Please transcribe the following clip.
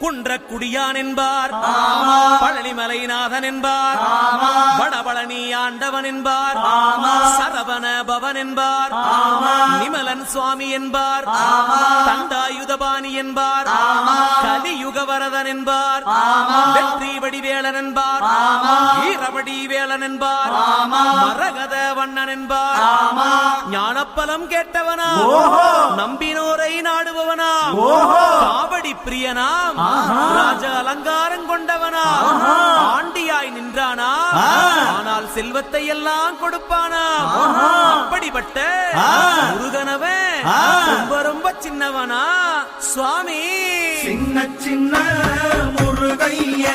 குன்றக்குடியான் என்பார், பழனிமலைநாதன் என்பார், வடபழனி ஆண்டவன் என்பார், சரவண பவன் என்பார், நிமலன் சுவாமி என்பார், தண்டாயுதபாணி என்பார், கலியுக வரதன் என்பார், வெற்றி வடிவேலன் என்பார், வீரவடி வேலன் என்பார், மரகத வண்ணன் என்பார், ஞானப்பலம் கேட்டவனா, நம்பினோரை நாடுபவனா, காவடி பிரியனாம், ராஜ அலங்காரம் கொண்டவனா, ஆண்டியாய் நின்றானா, ஆனால் செல்வத்தை எல்லாம் கொடுப்பானா, அப்படிப்பட்ட முருகனவன் ரொம்ப ரொம்ப சின்னவனா சுவாமி. சின்ன சின்ன முருகைய